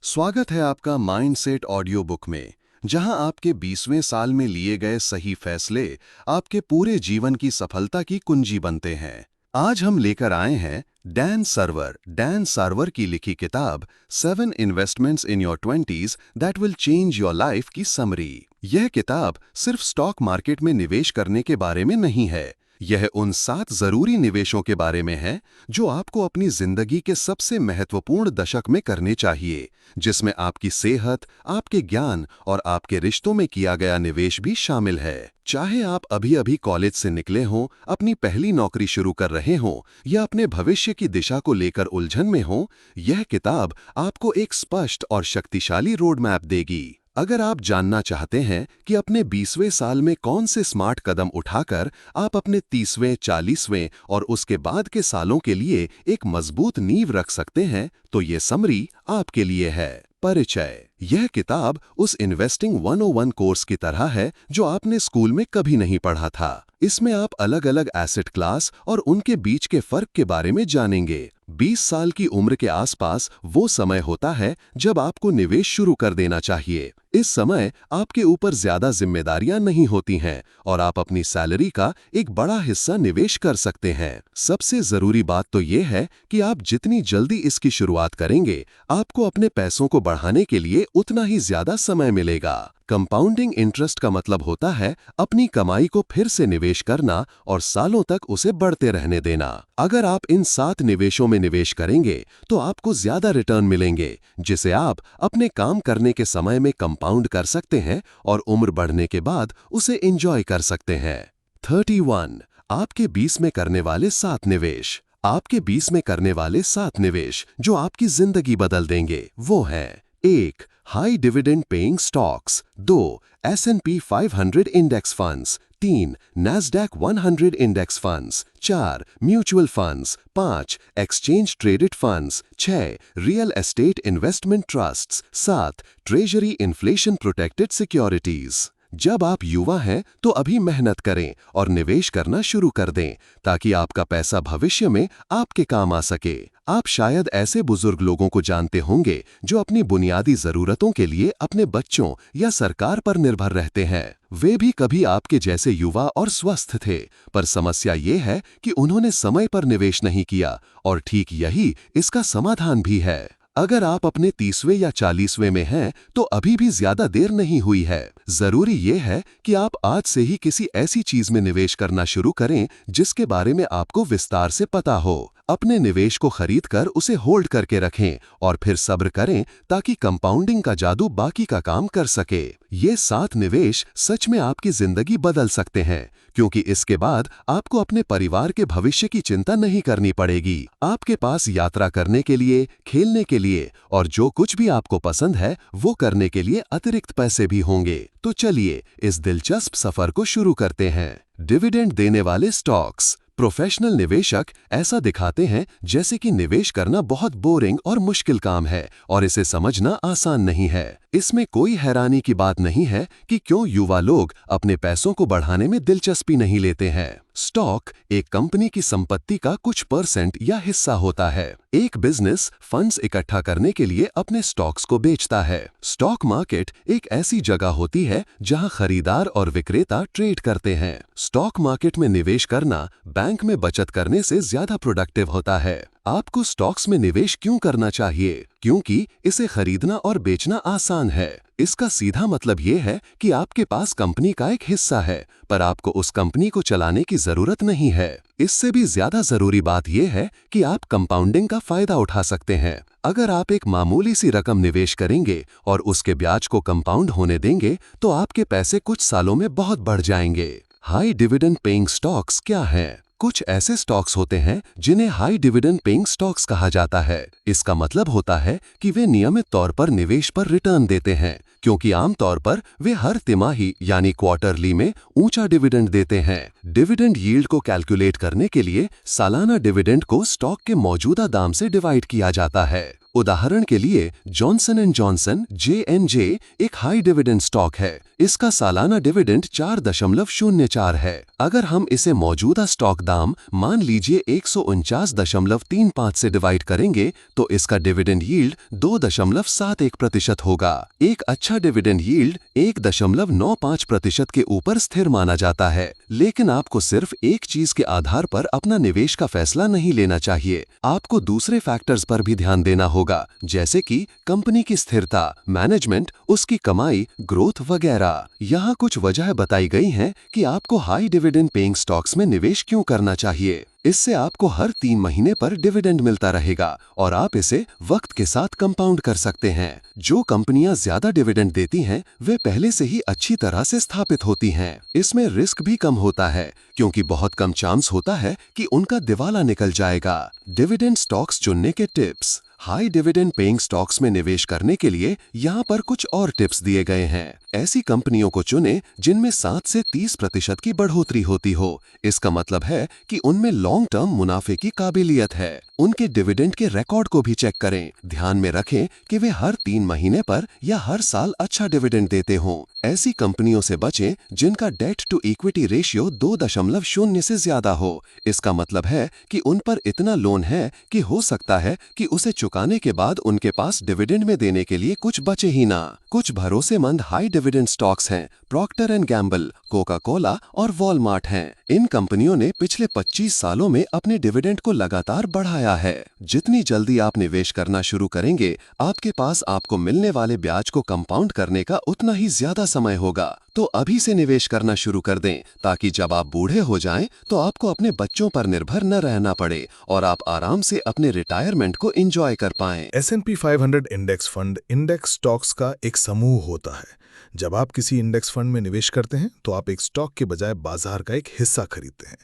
स्वागत है आपका माइंडसेट ऑडियो बुक में, जहां आपके 20वें साल में लिए गए सही फैसले आपके पूरे जीवन की सफलता की कुंजी बनते हैं। आज हम लेकर आए हैं डैन सर्वर की लिखी किताब 7 investments in your 20s that will change your life की समरी। यह किताब सिर्फ स्टॉक मार्केट में निवेश करने के बारे में नहीं है। यह उन 7 जरूरी निवेशों के बारे में है जो आपको अपनी जिंदगी के सबसे महत्वपूर्ण दशक में करने चाहिए, जिसमें आपकी सेहत, आपके ज्ञान और आपके रिश्तों में किया गया निवेश भी शामिल है। चाहे आप अभी अभी कॉलेज से निकले हों, अपनी पहली नौकरी शुरू कर रहे हों या अपने भविष्य की दिशा को लेकर उलझन में हों, यह किताब आपको एक स्पष्ट और शक्तिशाली रोड मैप देगी। अगर आप जानना चाहते हैं कि अपने 20वें साल में कौन से स्मार्ट कदम उठाकर आप अपने 30वें, 40वें और उसके बाद के सालों के लिए एक मजबूत नींव रख सकते हैं, तो ये समरी आपके लिए है। परिचय: यह किताब उस इन्वेस्टिंग 101 कोर्स की तरह है जो आपने स्कूल में कभी नहीं पढ़ा था। इसमें आप अलग अलग एसेट क्लास और उनके बीच के फर्क के बारे में जानेंगे। 20 साल की उम्र के आसपास वो समय होता है जब आपको निवेश शुरू कर देना चाहिए। इस समय आपके ऊपर ज्यादा जिम्मेदारियां नहीं होती हैं और आप अपनी सैलरी का एक बड़ा हिस्सा निवेश कर सकते हैं। सबसे जरूरी बात तो ये है कि आप जितनी जल्दी इसकी शुरुआत करेंगे, आपको अपने पैसों को बढ़ाने के लिए उतना ही ज्यादा समय मिलेगा। कंपाउंडिंग इंटरेस्ट का मतलब होता है अपनी कमाई को फिर से निवेश करना और सालों तक उसे बढ़ते रहने देना। अगर आप इन 7 निवेशों में निवेश करेंगे तो आपको ज्यादा रिटर्न मिलेंगे, जिसे आप अपने काम करने के समय में कंपाउंड कर सकते हैं और उम्र बढ़ने के बाद उसे एंजॉय कर सकते हैं। 31 आपके 20 में करने वाले 7 निवेश। आपके 20 में करने वाले 7 निवेश जो आपकी जिंदगी बदल देंगे वो हैं: 1. High dividend paying stocks. 2. S&P 500 index funds. 3. Nasdaq 100 index funds. 4. Mutual funds. 5. Exchange traded funds. 6. Real estate investment trusts. 7. Treasury inflation protected securities. जब आप युवा हैं तो अभी मेहनत करें और निवेश करना शुरू कर दें ताकि आपका पैसा भविष्य में आपके काम आ सके। आप शायद ऐसे बुजुर्ग लोगों को जानते होंगे जो अपनी बुनियादी जरूरतों के लिए अपने बच्चों या सरकार पर निर्भर रहते हैं। वे भी कभी आपके जैसे युवा और स्वस्थ थे, पर समस्या ये है कि उन्होंने समय पर निवेश नहीं किया और ठीक यही इसका समाधान भी है। अगर आप अपने 30वें या 40वें में हैं तो अभी भी ज्यादा देर नहीं हुई है। जरूरी ये है कि आप आज से ही किसी ऐसी चीज में निवेश करना शुरू करें जिसके बारे में आपको विस्तार से पता हो। अपने निवेश को खरीदकर उसे होल्ड करके रखें और फिर सब्र करें ताकि कंपाउंडिंग का जादू बाकी का काम कर सके। ये 7 निवेश सच में आपकी जिंदगी बदल सकते हैं, क्योंकि इसके बाद आपको अपने परिवार के भविष्य की चिंता नहीं करनी पड़ेगी। आपके पास यात्रा करने के लिए, खेलने के लिए और जो कुछ भी आपको पसंद है वो करने के लिए अतिरिक्त पैसे भी होंगे। तो चलिए इस दिलचस्प सफर को शुरू करते हैं। डिविडेंड देने वाले स्टॉक्स। प्रोफेशनल निवेशक ऐसा दिखाते हैं जैसे कि निवेश करना बहुत बोरिंग और मुश्किल काम है और इसे समझना आसान नहीं है। इसमें कोई हैरानी की बात नहीं है कि क्यों युवा लोग अपने पैसों को बढ़ाने में दिलचस्पी नहीं लेते हैं। स्टॉक एक कंपनी की संपत्ति का कुछ % या हिस्सा होता है। एक बिजनेस फंड्स इकट्ठा करने के लिए अपने स्टॉक्स को बेचता है। स्टॉक मार्केट एक ऐसी जगह होती है जहां खरीदार और विक्रेता ट्रेड करते हैं। स्टॉक मार्केट में निवेश करना बैंक में बचत करने से ज्यादा प्रोडक्टिव होता है। आपको स्टॉक्स में निवेश क्यों करना चाहिए? क्योंकि इसे खरीदना और बेचना आसान है। इसका सीधा मतलब ये है कि आपके पास कंपनी का एक हिस्सा है, पर आपको उस कंपनी को चलाने की जरूरत नहीं है। इससे भी ज्यादा जरूरी बात यह है कि आप कंपाउंडिंग का फायदा उठा सकते हैं। अगर आप एक मामूली सी रकम निवेश करेंगे और उसके ब्याज को कंपाउंड होने देंगे तो आपके पैसे कुछ सालों में बहुत बढ़ जाएंगे। हाई डिविडेंड पेइंग स्टॉक्स क्या हैं? कुछ ऐसे स्टॉक्स होते हैं जिन्हें हाई डिविडेंड पेइंग स्टॉक्स कहा जाता है। इसका मतलब होता है कि वे नियमित तौर पर निवेश पर रिटर्न देते हैं, क्योंकि आमतौर पर वे हर तिमाही यानी क्वार्टरली में ऊंचा डिविडेंड देते हैं। डिविडेंड यील्ड को कैलकुलेट करने के लिए सालाना डिविडेंड को स्टॉक के मौजूदा दाम से डिवाइड किया जाता है। उदाहरण के लिए जॉनसन एंड जॉनसन J&J एक हाई डिविडेंड स्टॉक है। इसका सालाना डिविडेंड 4.04 है। अगर हम इसे मौजूदा स्टॉक दाम मान लीजिए 149.35 से डिवाइड करेंगे तो इसका डिविडेंड यील्ड 2.71% होगा। एक अच्छा डिविडेंड यील्ड 1.95% के ऊपर स्थिर माना जाता है। लेकिन आपको सिर्फ एक चीज के आधार पर अपना निवेश का फैसला नहीं लेना चाहिए। आपको दूसरे फैक्टर्स पर भी ध्यान देना होगा, जैसे कि कंपनी की स्थिरता, मैनेजमेंट, उसकी कमाई, ग्रोथ वगैरह। यहाँ कुछ वजह बताई गई हैं कि आपको हाई डिविडेंड पेइंग स्टॉक्स में निवेश क्यों करना चाहिए। इससे आपको हर 3 महीने पर डिविडेंड मिलता रहेगा और आप इसे वक्त के साथ कंपाउंड कर सकते हैं। जो कंपनियां ज्यादा डिविडेंड देती हैं, वे पहले से ही अच्छी तरह से स्थापित होती हैं। इसमें रिस्क भी कम होता है क्योंकि बहुत कम चांस होता है कि उनका दिवाला निकल जाएगा। डिविडेंड स्टॉक्स चुनने के tips. High dividend paying stocks में निवेश करने के लिए यहाँ पर कुछ और टिप्स दिए गए हैं। ऐसी कंपनियों को चुनें जिनमें 7 से 30% की बढ़ोतरी होती हो। इसका मतलब है कि उनमें लॉन्ग टर्म मुनाफे की काबिलियत है। उनके डिविडेंड के रिकॉर्ड को भी चेक करें। ध्यान में रखें कि वे हर 3 महीने पर या हर साल अच्छा डिविडेंड देते हों। ऐसी कंपनियों से बचें जिनका डेट टू इक्विटी रेशियो 2.0 से ज्यादा हो। इसका मतलब है कि उन पर इतना लोन है कि हो सकता है कि उसे चुकाने के बाद उनके पास डिविडेंड में देने के लिए कुछ बचे ही ना। कुछ भरोसेमंद हाई डिविडेंड स्टॉक्स हैं। Procter and Gamble, Coca Cola और वॉलमार्ट हैं। इन कंपनियों ने पिछले 25 सालों में अपने डिविडेंड को लगातार बढ़ाया है। जितनी जल्दी आप निवेश करना शुरू करेंगे, आपके पास आपको मिलने वाले ब्याज को कंपाउंड करने का उतना ही ज्यादा समय होगा। तो अभी से निवेश करना शुरू कर दें ताकि जब आप बूढ़े हो जाएं तो आपको अपने बच्चों पर निर्भर न रहना पड़े और आप आराम से अपने रिटायरमेंट को एंजॉय कर पाएं। S&P 500 index fund index stocks का एक समूह होता है। जब आप किसी इंडेक्स फंड में निवेश करते हैं तो आप एक स्टॉक के बजाय बाजार का एक हिस्सा खरीदते हैं।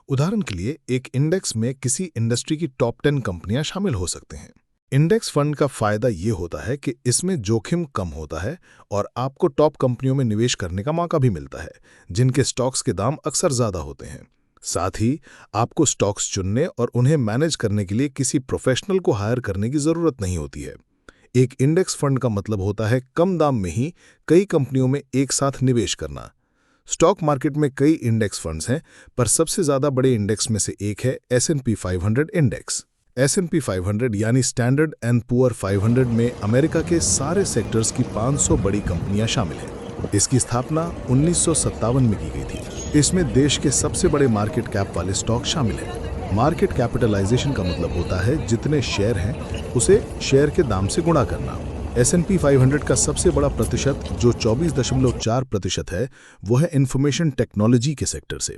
उदाहरण के लिए एक इंडेक्स में किसी इंडस्ट्री की टॉप 10 कंपनियां शामिल हो सकते हैं। इंडेक्स फंड का फायदा ये होता है कि इसमें जोखिम कम होता है और आपको टॉप कंपनियों में निवेश करने का मौका भी मिलता है, जिनके स्टॉक्स के दाम अक्सर ज्यादा होते हैं। साथ ही आपको स्टॉक्स चुनने और उन्हें मैनेज करने के लिए किसी प्रोफेशनल को हायर करने की जरूरत नहीं होती है। एक इंडेक्स फंड का मतलब होता है कम दाम में ही कई कंपनियों में एक साथ निवेश करना। स्टॉक मार्केट में कई इंडेक्स फंड्स हैं, पर सबसे ज्यादा बड़े इंडेक्स में से एक है S&P 500 इंडेक्स। S&P 500 यानी स्टैंडर्ड एंड पुअर 500 में अमेरिका के सारे सेक्टर्स की 500 बड़ी कंपनियां शामिल हैं। इसकी स्थापना 1957 में की गई थी। इसमें देश के सबसे बड़े मार्केट कैप वाले स्टॉक शामिल हैं। मार्केट कैपिटलाइजेशन का मतलब होता है जितने शेयर हैं उसे शेयर के दाम से गुणा करना। S&P 500 का सबसे बड़ा प्रतिशत जो 24.4% है, वो है इंफॉर्मेशन टेक्नोलॉजी के सेक्टर से।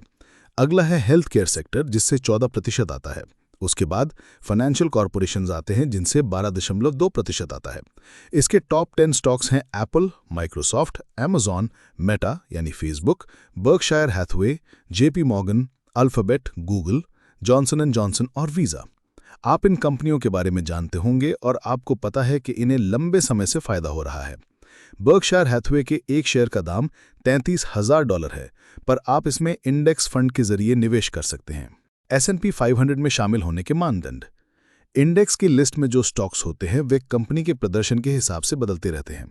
अगला है हेल्थ केयर सेक्टर जिससे 14% आता है। उसके बाद फाइनेंशियल कॉरपोरेशंस आते हैं जिनसे 12.2% आता है। इसके टॉप 10 स्टॉक्स हैं एप्पल, माइक्रोसॉफ्ट, अमेजॉन, मेटा यानी Facebook, Berkshire Hathaway, JP Morgan, Alphabet, Google, Johnson and Johnson और वीजा। आप इन कंपनियों के बारे में जानते होंगे और आपको पता है कि इन्हें लंबे समय से फायदा हो रहा है। बर्कशायर हैथवे के एक शेयर का दाम $33,000 है, पर आप इसमें इंडेक्स फंड के जरिए निवेश कर सकते हैं। S&P 500 में शामिल होने के मानदंड। इंडेक्स की लिस्ट में जो स्टॉक्स होते हैं वे कंपनी के प्रदर्शन के हिसाब से बदलते रहते हैं।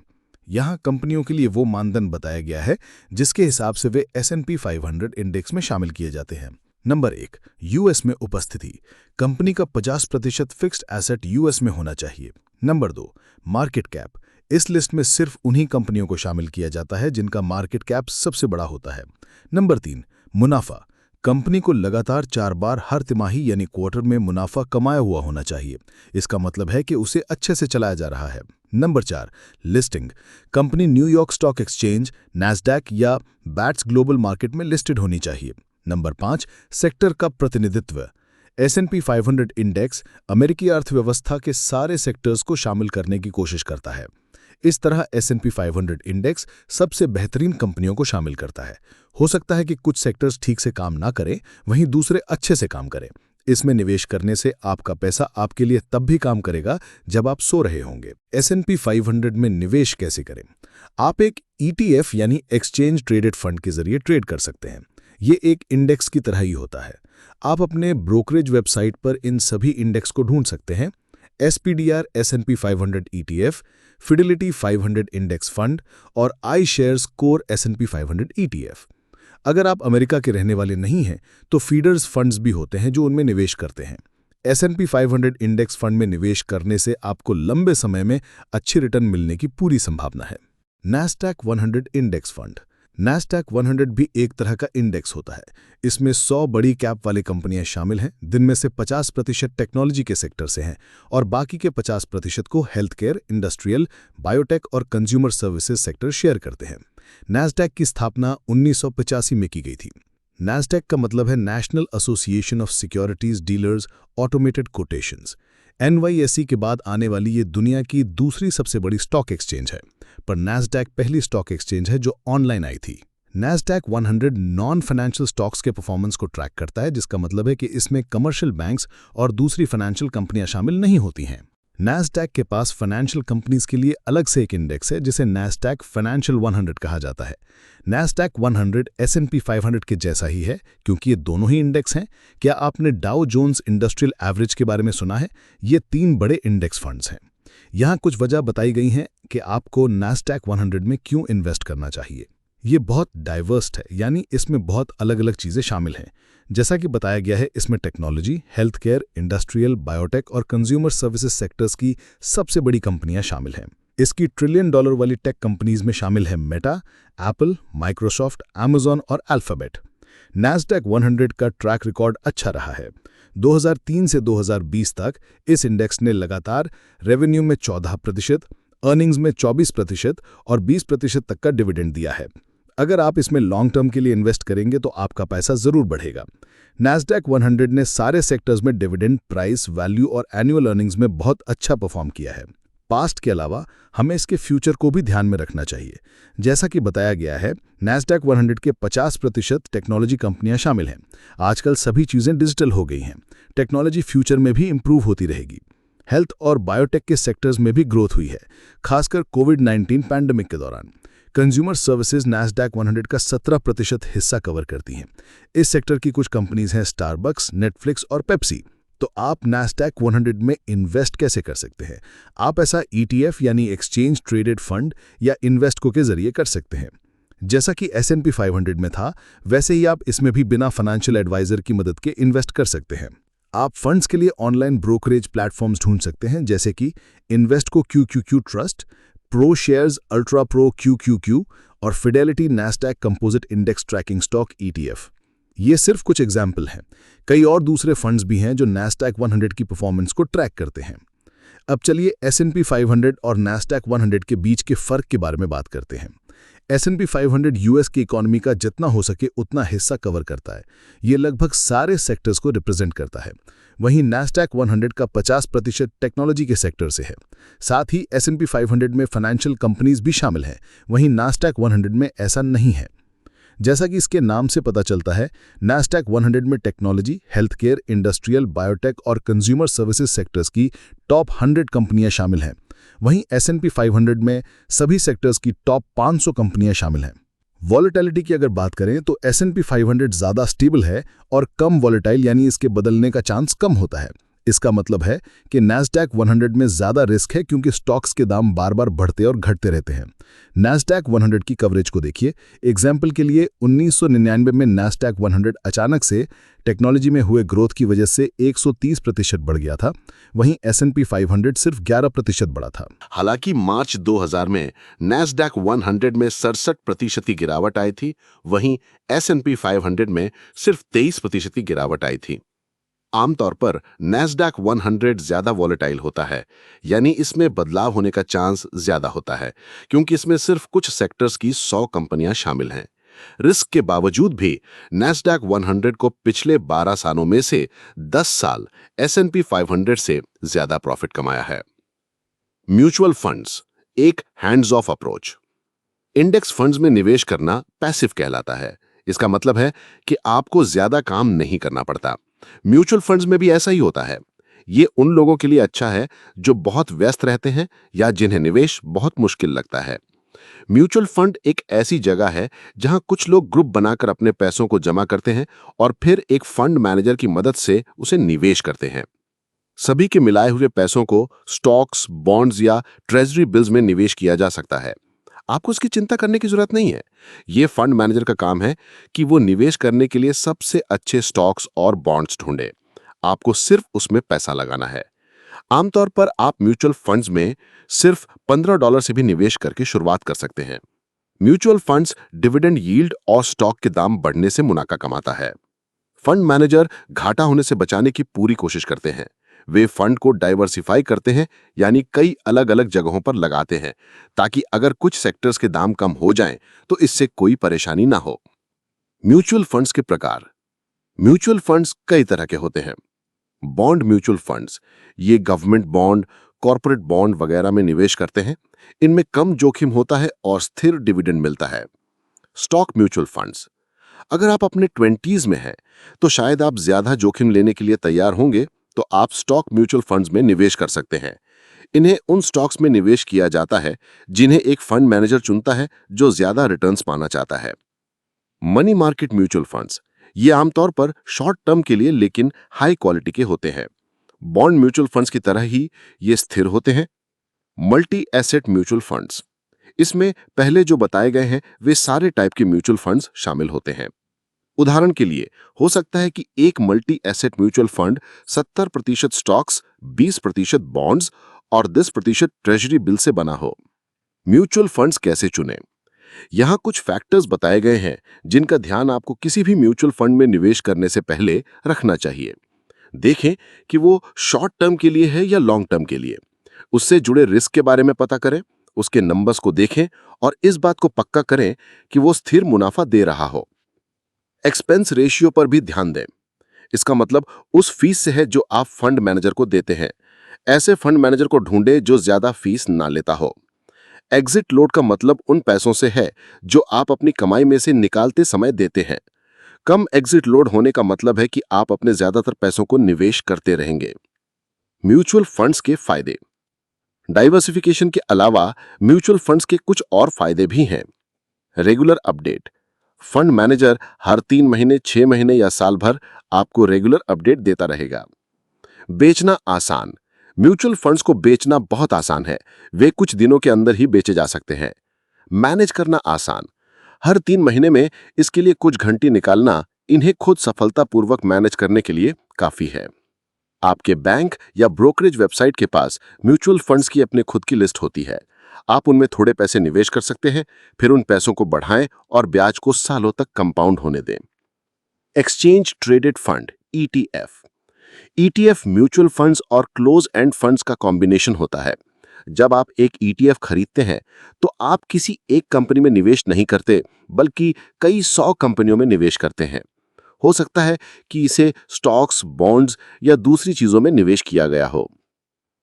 यहाँ कंपनियों के लिए वो मानदंड बताया गया है जिसके हिसाब से वे S&P 500 इंडेक्स में शामिल किए जाते हैं। नंबर 1, US में उपस्थिति। कंपनी का 50% फिक्स्ड एसेट US में होना चाहिए। Number 2, market cap. इस लिस्ट में सिर्फ उन्हीं कंपनियों को शामिल किया जाता है जिनका मार्केट कैप सबसे बड़ा होता है। नंबर 3, मुनाफा। कंपनी को लगातार 4 बार हर तिमाही यानी क्वार्टर में मुनाफा कमाया हुआ होना चाहिए। इसका मतलब है कि उसे अच्छे से चलाया जा रहा है। Number 4, listing. Company New York stock exchange, Nasdaq या बैट्स ग्लोबल मार्केट में लिस्टेड होनी चाहिए। नंबर 5, सेक्टर का प्रतिनिधित्व। S&P 500 इंडेक्स अमेरिकी अर्थव्यवस्था के सारे सेक्टर्स को शामिल करने की कोशिश करता है। इस तरह S&P 500 इंडेक्स सबसे बेहतरीन कंपनियों को शामिल करता है। हो सकता है कि कुछ सेक्टर्स ठीक से काम ना करें, वहीं दूसरे अच्छे से काम करें। इसमें निवेश करने से आपका पैसा आपके लिए तब भी काम करेगा जब आप सो रहे होंगे। S&P 500 में निवेश कैसे करें? आप एक ETF यानी एक्सचेंज ट्रेडेड फंड के जरिए ट्रेड कर सकते हैं। ये एक इंडेक्स की तरह ही होता है। आप अपने ब्रोकरेज वेबसाइट पर इन सभी इंडेक्स को ढूंढ सकते हैं। SPDR S&P 500 ETF, Fidelity 500 index fund और iShares कोर S&P 500 ETF। अगर आप अमेरिका के रहने वाले नहीं हैं तो फीडर्स फंड्स भी होते हैं जो उनमें निवेश करते हैं। S&P 500 इंडेक्स फंड में निवेश करने से आपको लंबे समय में अच्छी रिटर्न मिलने की पूरी संभावना है। Nasdaq 100 index fund. Nasdaq 100 भी एक तरह का इंडेक्स होता है। इसमें 100 बड़ी कैप वाली कंपनियां शामिल हैं, जिनमें से 50% टेक्नोलॉजी के सेक्टर से हैं और बाकी के 50% को हेल्थ केयर, इंडस्ट्रियल, बायोटेक और कंज्यूमर सर्विसेज सेक्टर शेयर करते हैं। Nasdaq की स्थापना 1985 में की गई थी। Nasdaq का मतलब है national association of securities dealers automated quotations. NYSE के बाद आने वाली ये दुनिया की दूसरी सबसे बड़ी स्टॉक एक्सचेंज है, पर Nasdaq पहली स्टॉक एक्सचेंज है जो ऑनलाइन आई थी। Nasdaq 100 नॉन फाइनेंशियल स्टॉक्स के परफॉर्मेंस को ट्रैक करता है, जिसका मतलब है कि इसमें कमर्शियल बैंक्स और दूसरी फाइनेंशियल कंपनियां शामिल नहीं होती हैं। Nasdaq के पास फाइनेंशियल कंपनीज के लिए अलग से एक इंडेक्स है जिसे Nasdaq फाइनेंशियल 100 कहा जाता है। Nasdaq 100 S&P 500 के जैसा ही है क्योंकि ये दोनों ही इंडेक्स हैं। क्या आपने डाउ जोन्स इंडस्ट्रियल एवरेज के बारे में सुना है? ये 3 बड़े इंडेक्स फंड्स हैं। यहाँ कुछ वजह बताई गई हैं कि आपको Nasdaq 100 में क्यों इन्वेस्ट करना चाहिए। ये बहुत डाइवर्स है, यानी इसमें बहुत अलग अलग चीज़ें शामिल हैं। जैसा कि बताया गया है, इसमें technology, health care, industrial, biotech और कंज्यूमर सर्विसेज सेक्टर्स की सबसे बड़ी कंपनियां शामिल हैं। इसकी $1 ट्रिलियन वाली टेक कंपनीज में शामिल है मेटा, एप्पल, माइक्रोसॉफ्ट, अमेजॉन और अल्फाबेट। Nasdaq 100 का ट्रैक रिकॉर्ड अच्छा रहा है। 2003 से 2020 तक इस इंडेक्स ने लगातार रेवेन्यू में 14%, अर्निंग्स में 24% और 20% तक का डिविडेंड दिया है। अगर आप इसमें लॉन्ग टर्म के लिए इन्वेस्ट करेंगे तो आपका पैसा जरूर बढ़ेगा। Nasdaq 100 ने सारे सेक्टर्स में डिविडेंड, प्राइस, वैल्यू और एनुअल अर्निंग्स में बहुत अच्छा परफॉर्म किया है। पास्ट के अलावा हमें इसके फ्यूचर को भी ध्यान में रखना चाहिए। जैसा कि बताया गया है, Nasdaq 100 के 50% टेक्नोलॉजी कंपनियां शामिल हैं। आजकल सभी चीज़ें डिजिटल हो गई हैं। टेक्नोलॉजी फ्यूचर में भी इंप्रूव होती रहेगी। हेल्थ और बायोटेक के सेक्टर्स में भी ग्रोथ हुई है, खासकर कोविड-19 पैंडेमिक के दौरान। कंज्यूमर सर्विसेज Nasdaq 100 का 17% हिस्सा कवर करती हैं। इस सेक्टर की कुछ कंपनीज हैं स्टारबक्स, नेटफ्लिक्स और पेप्सी। तो आप Nasdaq 100 में इन्वेस्ट कैसे कर सकते हैं? आप ऐसा ETF यानी एक्सचेंज ट्रेडेड फंड या इन्वेस्टको के जरिए कर सकते हैं। जैसा कि S&P 500 में था, वैसे ही आप इसमें भी बिना फाइनेंशियल एडवाइजर की मदद के इन्वेस्ट कर सकते हैं। आप फंड्स के लिए ऑनलाइन ब्रोकरेज प्लेटफॉर्म्स ढूंढ सकते हैं, जैसे कि Invesco QQQ trust, pro shares ultra pro QQQ और Fidelity Nasdaq composite index tracking stock ETF। ये सिर्फ कुछ एग्जाम्पल हैं। कई और दूसरे फंड्स भी हैं जो Nasdaq 100 की परफॉर्मेंस को ट्रैक करते हैं। अब चलिए S&P 500 और Nasdaq 100 के बीच के फर्क के बारे में बात करते हैं। S&P 500 US की इकोनॉमी का जितना हो सके उतना हिस्सा कवर करता है। ये लगभग सारे सेक्टर्स को रिप्रेजेंट करता है। वहीं Nasdaq 100 का 50% टेक्नोलॉजी के सेक्टर से है। साथ ही S&P 500 में फाइनेंशियल कंपनीज भी शामिल हैं। वहीं Nasdaq 100 में ऐसा नहीं है। जैसा कि इसके नाम से पता चलता है, Nasdaq 100 में technology, health care, industrial, biotech और कंज्यूमर सर्विसेज सेक्टर्स की टॉप 100 कंपनियां शामिल हैं। वहीं S&P 500 में सभी सेक्टर्स की टॉप 500 कंपनियां शामिल हैं। वॉलेटिलिटी की अगर बात करें तो S&P 500 ज़्यादा स्टेबल है और कम वॉलेटाइल, यानी इसके बदलने का चांस कम होता है। इसका मतलब है कि Nasdaq 100 में ज़्यादा रिस्क है क्योंकि स्टॉक्स के दाम बार बार बढ़ते और घटते रहते हैं। Nasdaq 100 की कवरेज को देखिए। एग्जाम्पल के लिए 1999 में Nasdaq 100 अचानक से टेक्नोलॉजी में हुए ग्रोथ की वजह से 130% बढ़ गया था। वहीं S&P 500 सिर्फ 11% बढ़ा था। हालांकि मार्च 2000 में Nasdaq 100 में 67% की गिरावट आई थी, वहीं S&P 500 में सिर्फ 23% की गिरावट आई थी। आमतौर पर Nasdaq 100 ज्यादा वॉलेटाइल होता है, यानी इसमें बदलाव होने का चांस ज्यादा होता है क्योंकि इसमें सिर्फ कुछ सेक्टर्स की 100 कंपनियां शामिल हैं। रिस्क के बावजूद भी Nasdaq 100 को पिछले 12 सालों में से 10 साल S&P 500 से ज्यादा प्रॉफिट कमाया है। म्यूचुअल फंड्स एक hands of approach. Index funds में निवेश करना पैसिव कहलाता है। इसका मतलब है कि आपको ज्यादा काम नहीं करना पड़ता। म्यूचुअल फंड्स में भी ऐसा ही होता है। ये उन लोगों के लिए अच्छा है जो बहुत व्यस्त रहते हैं या जिन्हें निवेश बहुत मुश्किल लगता है। म्यूचुअल फंड एक ऐसी जगह है जहां कुछ लोग ग्रुप बनाकर अपने पैसों को जमा करते हैं और फिर एक फंड मैनेजर की मदद से उसे निवेश करते हैं। सभी के मिलाए हुए पैसों को स्टॉक्स, बॉन्ड्स या ट्रेजरी बिल्स में निवेश किया जा सकता है। आपको इसकी चिंता करने की जरूरत नहीं है। ये फंड मैनेजर का काम है कि वो निवेश करने के लिए सबसे अच्छे स्टॉक्स और बॉन्ड्स ढूंढे। आपको सिर्फ उसमें पैसा लगाना है। आमतौर पर आप म्यूचुअल फंड्स में सिर्फ $15 से भी निवेश करके शुरुआत कर सकते हैं। म्यूचुअल फंड्स डिविडेंड यील्ड और स्टॉक के दाम बढ़ने से मुनाफा कमाता है। फंड मैनेजर घाटा होने से बचाने की पूरी कोशिश करते हैं। वे फंड को डाइवर्सिफाई करते हैं, यानी कई अलग अलग जगहों पर लगाते हैं, ताकि अगर कुछ सेक्टर्स के दाम कम हो जाएं तो इससे कोई परेशानी ना हो। म्यूचुअल फंड्स के प्रकार। म्यूचुअल फंड्स कई तरह के होते हैं। बॉन्ड म्यूचुअल फंड्स, ये गवर्नमेंट बॉन्ड, कॉर्पोरेट बॉन्ड वगैरह में निवेश करते हैं। इनमें कम जोखिम होता है और स्थिर डिविडेंड मिलता है। स्टॉक म्यूचुअल फंड्स, अगर आप अपने 20s में हैं तो शायद आप ज्यादा जोखिम लेने के लिए तैयार होंगे, तो आप स्टॉक म्यूचुअल फंड्स में निवेश कर सकते हैं। इन्हें उन स्टॉक्स में निवेश किया जाता है जिन्हें एक फंड मैनेजर चुनता है जो ज्यादा रिटर्न्स पाना चाहता है। मनी मार्केट म्यूचुअल फंड्स, ये आमतौर पर शॉर्ट टर्म के लिए लेकिन हाई क्वालिटी के होते हैं। बॉन्ड म्यूचुअल फंड्स की तरह ही ये स्थिर होते हैं। मल्टी एसेट म्यूचुअल फंड्स, इसमें पहले जो बताए गए हैं वे सारे टाइप के म्यूचुअल फंड्स शामिल होते हैं। उदाहरण के लिए हो सकता है कि एक multi asset mutual fund 70% stocks, 20% bonds और 10% ट्रेजरी बिल से बना हो। म्यूचुअल फंड्स कैसे चुनें? यहाँ कुछ फैक्टर्स बताए गए हैं जिनका ध्यान आपको किसी भी म्यूचुअल फंड में निवेश करने से पहले रखना चाहिए। देखें कि वो शॉर्ट टर्म के लिए है या लॉन्ग टर्म के लिए। उससे जुड़े रिस्क के बारे में पता करें, उसके नंबर्स को देखें और इस बात को पक्का करें कि वो स्थिर मुनाफा दे रहा हो। एक्सपेंस रेशियो पर भी ध्यान दें। इसका मतलब उस फीस से है जो आप फंड मैनेजर को देते हैं। ऐसे फंड मैनेजर को ढूंढे जो ज्यादा फीस ना लेता हो। एग्जिट लोड का मतलब उन पैसों से है जो आप अपनी कमाई में से निकालते समय देते हैं। कम एग्जिट लोड होने का मतलब है कि आप अपने ज्यादातर पैसों को निवेश करते रहेंगे। म्यूचुअल फंड्स के फायदे। डाइवर्सिफिकेशन के अलावा म्यूचुअल फंड्स के कुछ और फायदे भी हैं। रेगुलर अपडेट, फंड मैनेजर हर 3 महीने, 6 महीने या साल भर आपको रेगुलर अपडेट देता रहेगा। बेचना आसान, म्यूचुअल फंड्स को बेचना बहुत आसान है। वे कुछ दिनों के अंदर ही बेचे जा सकते हैं। मैनेज करना आसान, हर 3 महीने में इसके लिए कुछ घंटे निकालना इन्हें खुद सफलतापूर्वक मैनेज करने के लिए काफी है। आपके बैंक या ब्रोकरेज वेबसाइट के पास म्यूचुअल फंड्स की अपनी खुद की लिस्ट होती है। आप उनमें थोड़े पैसे निवेश कर सकते हैं, फिर उन पैसों को बढ़ाएं और ब्याज को सालों तक कंपाउंड होने दें। Exchange traded fund ETF. ETF mutual funds और क्लोज एंड फंड्स का कॉम्बिनेशन होता है। जब आप एक ईटीएफ खरीदते हैं तो आप किसी एक कंपनी में निवेश नहीं करते, बल्कि कई 100 कंपनियों में निवेश करते हैं। हो सकता है कि इसे स्टॉक्स, बॉन्ड्स या दूसरी चीजों में निवेश किया गया हो।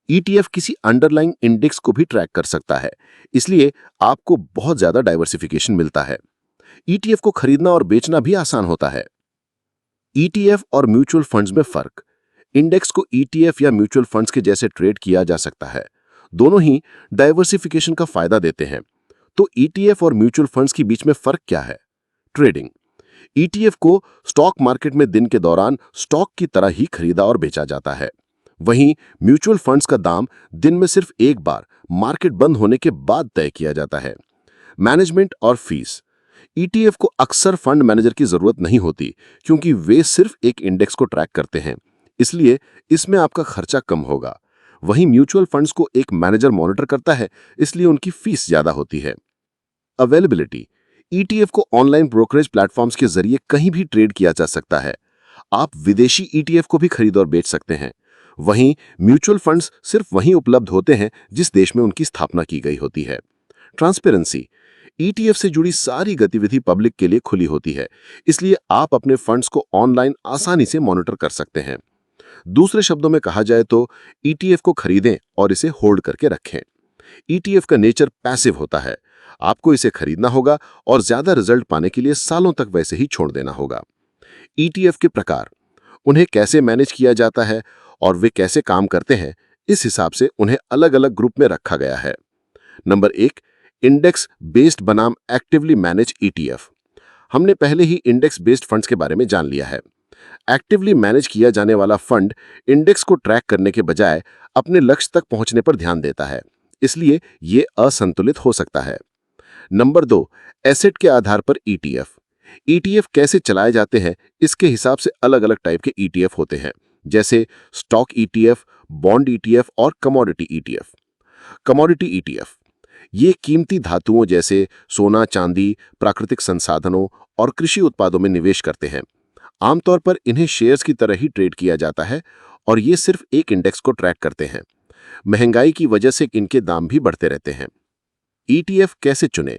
ईटीएफ किसी अंडरलाइंग इंडेक्स को भी ट्रैक कर सकता है, इसलिए आपको बहुत ज्यादा डाइवर्सिफिकेशन मिलता है। ईटीएफ को खरीदना और बेचना भी आसान होता है। ईटीएफ और म्यूचुअल फंड्स में फर्क। इंडेक्स को ईटीएफ या म्यूचुअल फंड्स के जैसे ट्रेड किया जा सकता है। दोनों ही डाइवर्सिफिकेशन का फायदा देते हैं। तो ईटीएफ और म्यूचुअल फंड्स के बीच में फर्क क्या है? ट्रेडिंग। ईटीएफ को स्टॉक मार्केट में दिन के दौरान स्टॉक की तरह ही खरीदा और बेचा जाता है। वहीं म्यूचुअल फंड्स का दाम दिन में सिर्फ एक बार मार्केट बंद होने के बाद तय किया जाता है। मैनेजमेंट और फीस। ईटीएफ को अक्सर फंड मैनेजर की जरूरत नहीं होती, क्योंकि वे सिर्फ एक इंडेक्स को ट्रैक करते हैं, इसलिए इसमें आपका खर्चा कम होगा। वहीं म्यूचुअल फंड्स को एक मैनेजर मॉनिटर करता है, इसलिए उनकी फीस ज्यादा होती है। अवेलेबिलिटी। ईटीएफ को ऑनलाइन ब्रोकरेज प्लेटफॉर्म्स के जरिए कहीं भी ट्रेड किया जा सकता है। आप विदेशी ईटीएफ को भी खरीद और बेच सकते हैं। वहीं म्यूचुअल फंड्स सिर्फ वहीं उपलब्ध होते हैं जिस देश में उनकी स्थापना की गई होती है। ट्रांसपेरेंसी। ईटीएफ से जुड़ी सारी गतिविधि पब्लिक के लिए खुली होती है, इसलिए आप अपने फंड्स को ऑनलाइन आसानी से मॉनिटर कर सकते हैं। दूसरे शब्दों में कहा जाए तो ईटीएफ को खरीदें और इसे होल्ड करके रखें। ईटीएफ का नेचर पैसिव होता है। आपको इसे खरीदना होगा और ज्यादा रिजल्ट पाने के लिए सालों तक वैसे ही छोड़ देना होगा। ईटीएफ के प्रकार, उन्हें कैसे मैनेज किया जाता है और वे कैसे काम करते हैं, इस हिसाब से उन्हें अलग अलग ग्रुप में रखा गया है। नंबर 1, इंडेक्स बेस्ड बनाम एक्टिवली मैनेज ईटीएफ। हमने पहले ही इंडेक्स बेस्ड फंड्स के बारे में जान लिया है। एक्टिवली मैनेज किया जाने वाला फंड इंडेक्स को ट्रैक करने के बजाय अपने लक्ष्य तक पहुंचने पर ध्यान देता है, इसलिए ये असंतुलित हो सकता है। नंबर 2, एसेट के आधार पर ईटीएफ। ईटीएफ कैसे चलाए जाते हैं, इसके हिसाब से अलग अलग टाइप के ईटीएफ होते हैं, जैसे स्टॉक ईटीएफ, बॉन्ड ईटीएफ और कमोडिटी ईटीएफ। कमोडिटी ईटीएफ ये कीमती धातुओं जैसे सोना, चांदी, प्राकृतिक संसाधनों और कृषि उत्पादों में निवेश करते हैं। आमतौर पर इन्हें शेयर्स की तरह ही ट्रेड किया जाता है और ये सिर्फ एक इंडेक्स को ट्रैक करते हैं। महंगाई की वजह से इनके दाम भी बढ़ते रहते हैं। ईटीएफ कैसे चुनें?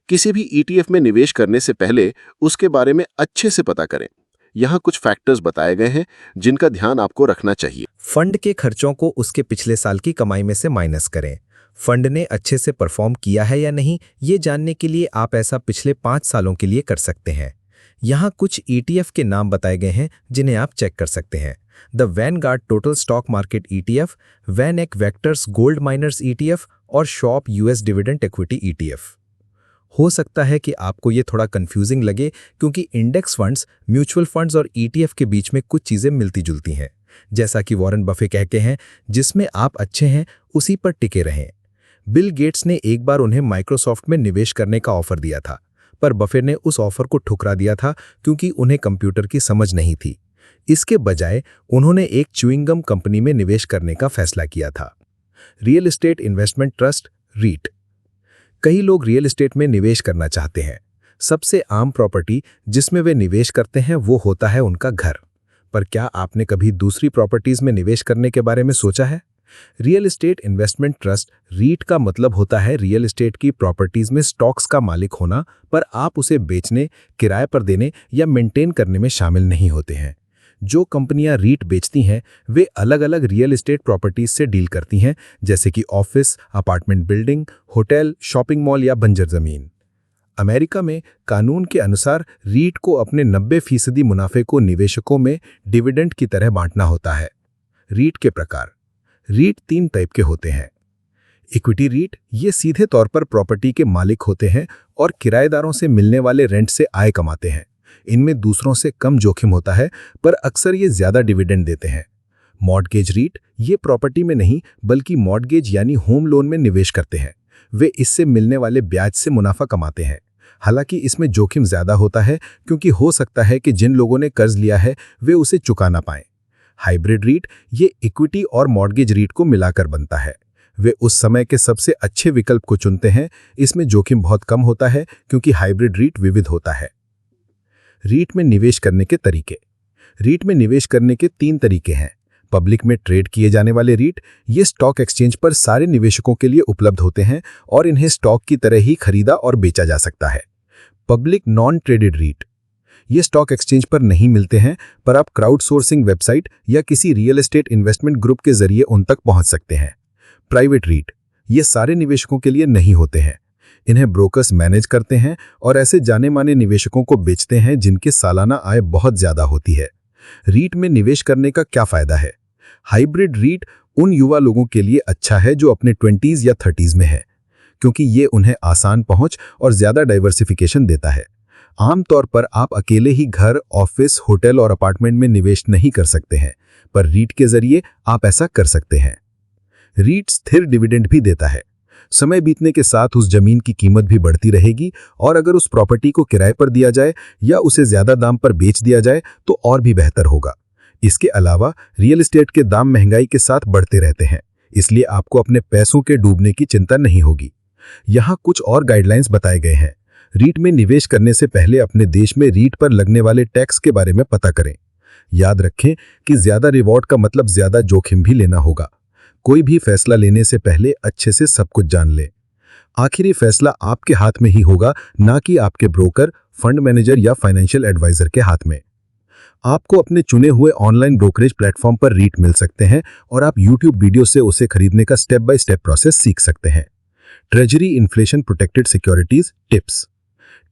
किसी भी ईटीएफ में निवेश करने से पहले उसके बारे में अच्छे से पता करें। यहाँ कुछ फैक्टर्स बताए गए हैं जिनका ध्यान आपको रखना चाहिए। फंड के खर्चों को उसके पिछले साल की कमाई में से माइनस करें। फंड ने अच्छे से परफॉर्म किया है या नहीं, ये जानने के लिए आप ऐसा पिछले 5 सालों के लिए कर सकते हैं। यहाँ कुछ ईटीएफ के नाम बताए गए हैं जिन्हें आप चेक कर सकते हैं। The Vanguard total stock market ETF, VanEck Vectors gold miners ETF और Schwab US dividend equity ETF. हो सकता है कि आपको ये थोड़ा कंफ्यूजिंग लगे क्योंकि इंडेक्स फंड्स, म्यूचुअल फंड्स और ईटीएफ के बीच में कुछ चीज़ें मिलती जुलती हैं। जैसा कि वॉरेन बफे कहते हैं, जिसमें आप अच्छे हैं उसी पर टिके रहें। बिल गेट्स ने एक बार उन्हें माइक्रोसॉफ्ट में निवेश करने का ऑफर दिया था, पर बफे ने उस ऑफर को ठुकरा दिया था क्योंकि उन्हें कंप्यूटर की समझ नहीं थी। इसके बजाय उन्होंने एक च्युइंगम कंपनी में निवेश करने का फैसला किया था। Real estate investment trust, REIT. कई लोग रियल एस्टेट में निवेश करना चाहते हैं। सबसे आम प्रॉपर्टी जिसमें वे निवेश करते हैं वो होता है उनका घर। पर क्या आपने कभी दूसरी प्रॉपर्टीज में निवेश करने के बारे में सोचा है? Real estate investment trust, REIT का मतलब होता है रियल एस्टेट की प्रॉपर्टीज में स्टॉक्स का मालिक होना, पर आप उसे बेचने, किराए पर देने या मेंटेन करने में शामिल नहीं होते हैं। जो कंपनियां रीट बेचती हैं वे अलग अलग रियल एस्टेट प्रॉपर्टीज से डील करती हैं, जैसे कि office, apartment building, hotel, shopping mall या बंजर जमीन। अमेरिका में कानून के अनुसार रीट को अपने 90% मुनाफे को निवेशकों में डिविडेंड की तरह बांटना होता है। रीट के प्रकार। रीट 3 टाइप के होते हैं। इक्विटी रीट, ये सीधे तौर पर प्रॉपर्टी के मालिक होते हैं और किराएदारों से मिलने वाले रेंट से आय कमाते हैं। इनमें दूसरों से कम जोखिम होता है, पर अक्सर ये ज्यादा डिविडेंड देते हैं। मॉर्टगेज रीट, ये प्रॉपर्टी में नहीं बल्कि मॉर्टगेज यानी होम लोन में निवेश करते हैं। वे इससे मिलने वाले ब्याज से मुनाफा कमाते हैं। हालांकि इसमें जोखिम ज्यादा होता है क्योंकि हो सकता है कि जिन लोगों ने कर्ज लिया है वे उसे चुका ना पाएं। हाइब्रिड रीट, ये इक्विटी और मॉर्टगेज रीट को मिलाकर बनता है। वे उस समय के सबसे अच्छे विकल्प को चुनते हैं। इसमें जोखिम बहुत कम होता है क्योंकि हाइब्रिड रीट विविध होता है। रीट में निवेश करने के तरीके। रीट में निवेश करने के 3 तरीके हैं। पब्लिक में ट्रेड किए जाने वाले रीट, ये स्टॉक एक्सचेंज पर सारे निवेशकों के लिए उपलब्ध होते हैं और इन्हें स्टॉक की तरह ही खरीदा और बेचा जा सकता है। पब्लिक नॉन ट्रेडेड रीट, ये स्टॉक एक्सचेंज पर नहीं मिलते हैं, पर आप क्राउड सोर्सिंग वेबसाइट या किसी रियल एस्टेट इन्वेस्टमेंट ग्रुप के जरिए उन तक पहुंच सकते हैं। प्राइवेट रीट, ये सारे निवेशकों के लिए नहीं होते हैं। इन्हें ब्रोकर्स मैनेज करते हैं और ऐसे जाने माने निवेशकों को बेचते हैं जिनके सालाना आय बहुत ज्यादा होती है। रीट में निवेश करने का क्या फायदा है? हाइब्रिड रीट उन युवा लोगों के लिए अच्छा है जो अपने 20s या 30s में है, क्योंकि ये उन्हें आसान पहुंच और ज्यादा डाइवर्सिफिकेशन देता है। आमतौर पर आप अकेले ही घर, ऑफिस, होटल और अपार्टमेंट में निवेश नहीं कर सकते हैं, पर रीट के जरिए आप ऐसा कर सकते हैं। रीट स्थिर डिविडेंड भी देता है। समय बीतने के साथ उस जमीन की कीमत भी बढ़ती रहेगी और अगर उस प्रॉपर्टी को किराए पर दिया जाए या उसे ज्यादा दाम पर बेच दिया जाए तो और भी बेहतर होगा। इसके अलावा रियल एस्टेट के दाम महंगाई के साथ बढ़ते रहते हैं, इसलिए आपको अपने पैसों के डूबने की चिंता नहीं होगी। यहाँ कुछ और गाइडलाइंस बताए गए हैं। रीट में निवेश करने से पहले अपने देश में रीट पर लगने वाले टैक्स के बारे में पता करें। याद रखें कि ज्यादा रिवॉर्ड का मतलब ज्यादा जोखिम भी लेना होगा। कोई भी फैसला लेने से पहले अच्छे से सब कुछ जान लें। आखिरी फैसला आपके हाथ में ही होगा, ना कि आपके ब्रोकर, फंड मैनेजर या फाइनेंशियल एडवाइजर के हाथ में। आपको अपने चुने हुए ऑनलाइन ब्रोकरेज प्लेटफॉर्म पर रीट मिल सकते हैं और आप YouTube वीडियो से उसे खरीदने का स्टेप बाय स्टेप प्रोसेस सीख सकते हैं। Treasury inflation protected securities tips.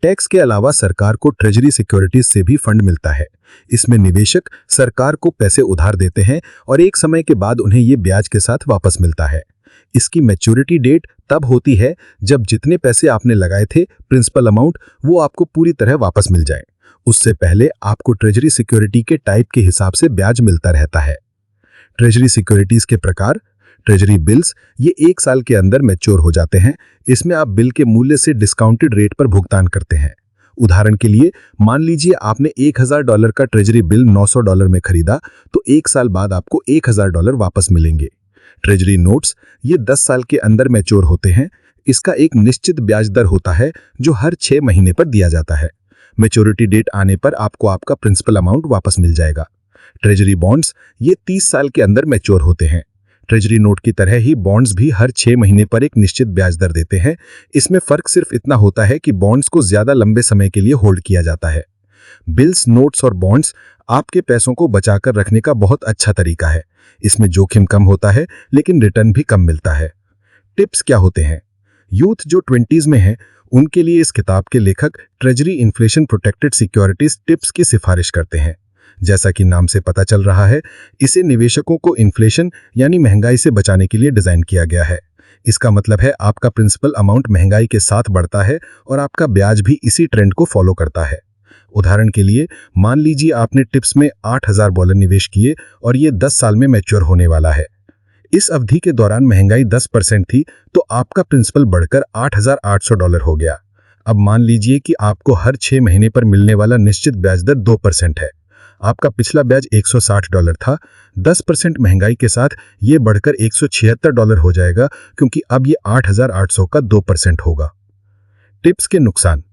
Tax के अलावा सरकार को ट्रेजरी सिक्योरिटीज से भी फंड मिलता है। इसमें निवेशक सरकार को पैसे उधार देते हैं और एक समय के बाद उन्हें ये ब्याज के साथ वापस मिलता है। इसकी मैच्योरिटी डेट तब होती है जब जितने पैसे आपने लगाए थे, प्रिंसिपल अमाउंट, वो आपको पूरी तरह वापस मिल जाए। उससे पहले आपको ट्रेजरी सिक्योरिटी के टाइप के हिसाब से ब्याज मिलता रहता है। ट्रेजरी सिक्योरिटीज के प्रकार। ट्रेजरी बिल्स, ये 1 साल के अंदर मैच्योर हो जाते हैं। इसमें आप बिल के मूल्य से डिस्काउंटेड रेट पर भुगतान करते हैं। उदाहरण के लिए मान लीजिए आपने $1000 का ट्रेजरी बिल $900 में खरीदा, तो 1 साल बाद आपको $1000 वापस मिलेंगे। ट्रेजरी नोट्स, ये 10 साल के अंदर मैच्योर होते हैं। इसका एक निश्चित ब्याज दर होता है जो हर 6 महीने पर दिया जाता है। मैच्योरिटी डेट आने पर आपको आपका प्रिंसिपल अमाउंट वापस मिल जाएगा। ट्रेजरी बॉन्ड्स, ये 30 साल के अंदर मैच्योर होते हैं। ट्रेजरी नोट की तरह ही बॉन्ड्स भी हर 6 महीने पर एक निश्चित ब्याज दर देते हैं। इसमें फर्क सिर्फ इतना होता है कि बॉन्ड्स को ज्यादा लंबे समय के लिए होल्ड किया जाता है। बिल्स, नोट्स और बॉन्ड्स आपके पैसों को बचाकर रखने का बहुत अच्छा तरीका है। इसमें जोखिम कम होता है लेकिन रिटर्न भी कम मिलता है। टिप्स क्या होते हैं? यूथ जो 20s में है उनके लिए इस किताब के लेखक treasury inflation protected securities tips की सिफारिश करते हैं। जैसा कि नाम से पता चल रहा है, इसे निवेशकों को इन्फ्लेशन यानी महंगाई से बचाने के लिए डिजाइन किया गया है। इसका मतलब है आपका प्रिंसिपल अमाउंट महंगाई के साथ बढ़ता है और आपका ब्याज भी इसी ट्रेंड को फॉलो करता है। उदाहरण के लिए मान लीजिए आपने टिप्स में $8000 निवेश किए और ये 10 साल में मैच्योर होने वाला है। इस अवधि के दौरान महंगाई 10% थी, तो आपका प्रिंसिपल बढ़कर $8800 हो गया। अब मान लीजिए कि आपको हर 6 महीने पर मिलने वाला निश्चित ब्याज दर 2% है। आपका पिछला ब्याज $160 था। 10% महंगाई के साथ ये बढ़कर $176 हो जाएगा, क्योंकि अब ये 8800 का 2% होगा। टिप्स के नुकसान।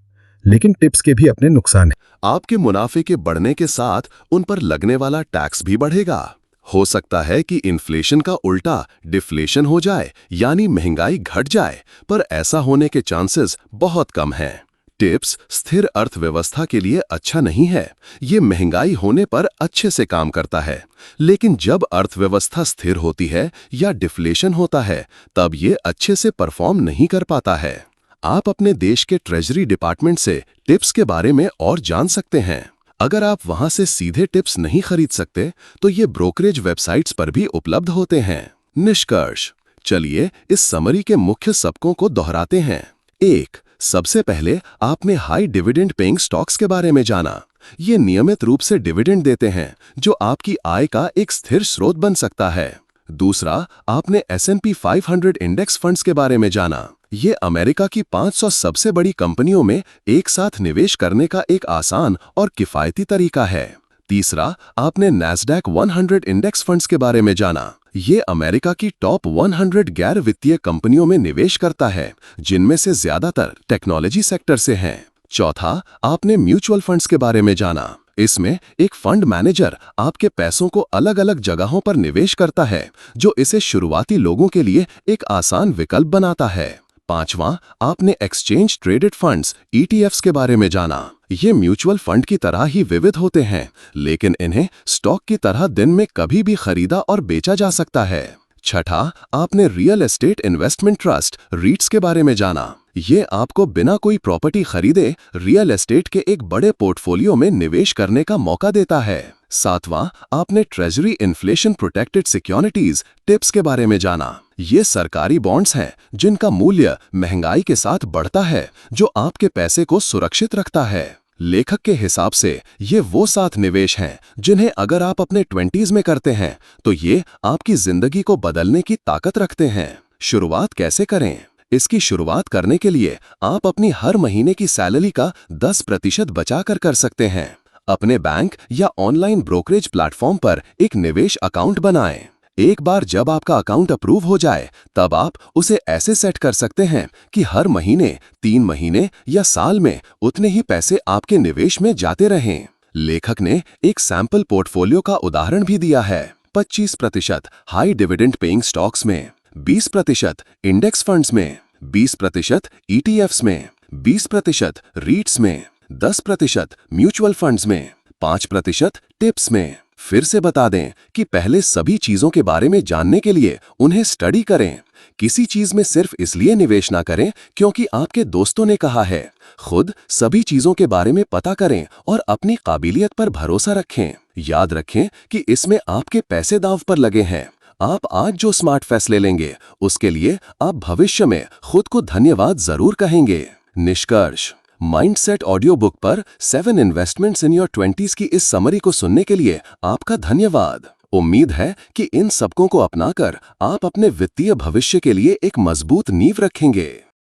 लेकिन टिप्स के भी अपने नुकसान हैं। आपके मुनाफे के बढ़ने के साथ उन पर लगने वाला टैक्स भी बढ़ेगा। हो सकता है कि इन्फ्लेशन का उल्टा डिफ्लेशन हो जाए, यानी महंगाई घट जाए, पर ऐसा होने के चांसेस बहुत कम हैं। टिप्स स्थिर अर्थव्यवस्था के लिए अच्छा नहीं है। ये महंगाई होने पर अच्छे से काम करता है, लेकिन जब अर्थव्यवस्था स्थिर होती है या डिफ्लेशन होता है, तब ये अच्छे से परफॉर्म नहीं कर पाता है। आप अपने देश के ट्रेजरी डिपार्टमेंट से टिप्स के बारे में और जान सकते हैं। अगर आप वहां से सीधे टिप्स नहीं खरीद सकते, तो ये ब्रोकरेज वेबसाइट्स पर भी उपलब्ध होते हैं। निष्कर्ष, चलिए इस समरी के मुख्य सबकों को दोहराते हैं। 1. सबसे पहले आपने हाई डिविडेंड पेइंग स्टॉक्स के बारे में जाना। ये नियमित रूप से डिविडेंड देते हैं, जो आपकी आय का एक स्थिर स्रोत बन सकता है। दूसरा, आपने S&P 500 इंडेक्स फंड्स के बारे में जाना। ये अमेरिका की 500 सबसे बड़ी कंपनियों में एक साथ निवेश करने का एक आसान और किफायती तरीका है। तीसरा, आपने नैस्डैक 100 इंडेक्स फंड्स के बारे में जाना। ये अमेरिका की टॉप 100 गैर वित्तीय कंपनियों में निवेश करता है, जिनमें से ज्यादातर टेक्नोलॉजी सेक्टर से हैं। चौथा, आपने म्यूचुअल फंड्स के बारे में जाना। इसमें एक फंड मैनेजर आपके पैसों को अलग अलग जगहों पर निवेश करता है, जो इसे शुरुआती लोगों के लिए एक आसान विकल्प बनाता है। पांचवां, आपने एक्सचेंज ट्रेडेड फंड्स ETFs के बारे में जाना। ये म्यूचुअल फंड की तरह ही विविध होते हैं, लेकिन इन्हें स्टॉक की तरह दिन में कभी भी खरीदा और बेचा जा सकता है। छठा, आपने real estate investment trust REITs के बारे में जाना। ये आपको बिना कोई प्रॉपर्टी खरीदे रियल एस्टेट के एक बड़े पोर्टफोलियो में निवेश करने का मौका देता है। सातवां, आपने treasury inflation protected securities tips के बारे में जाना। ये सरकारी बॉन्ड्स हैं जिनका मूल्य महंगाई के साथ बढ़ता है, जो आपके पैसे को सुरक्षित रखता है। लेखक के हिसाब से ये वो 7 निवेश हैं जिन्हें अगर आप अपने 20s में करते हैं तो ये आपकी जिंदगी को बदलने की ताकत रखते हैं। शुरुआत कैसे करें? इसकी शुरुआत करने के लिए आप अपनी हर महीने की सैलरी का 10% बचाकर कर सकते हैं। अपने बैंक या ऑनलाइन ब्रोकरेज प्लेटफॉर्म पर एक निवेश अकाउंट बनाएं। एक बार जब आपका अकाउंट अप्रूव हो जाए, तब आप उसे ऐसे सेट कर सकते हैं कि हर महीने, 3 महीने या साल में उतने ही पैसे आपके निवेश में जाते रहें। लेखक ने एक सैंपल पोर्टफोलियो का उदाहरण भी दिया है। 25% हाई डिविडेंड पेइंग स्टॉक्स में, 20% इंडेक्स फंड्स में, 20% ETFs में, 20% REITs में, 10% म्यूचुअल फंड्स में, 5% टिप्स में। फिर से बता दें कि पहले सभी चीजों के बारे में जानने के लिए उन्हें स्टडी करें। किसी चीज में सिर्फ इसलिए निवेश ना करें क्योंकि आपके दोस्तों ने कहा है। खुद सभी चीजों के बारे में पता करें और अपनी काबिलियत पर भरोसा रखें। याद रखें कि इसमें आपके पैसे दांव पर लगे हैं। आप आज जो स्मार्ट फैसले लेंगे, उसके लिए आप भविष्य में खुद को धन्यवाद जरूर कहेंगे। निष्कर्ष, माइंडसेट ऑडियो बुक पर 7 इन्वेस्टमेंट्स इन योर 20s की इस समरी को सुनने के लिए आपका धन्यवाद। उम्मीद है कि इन सबकों को अपनाकर आप अपने वित्तीय भविष्य के लिए एक मजबूत नींव रखेंगे।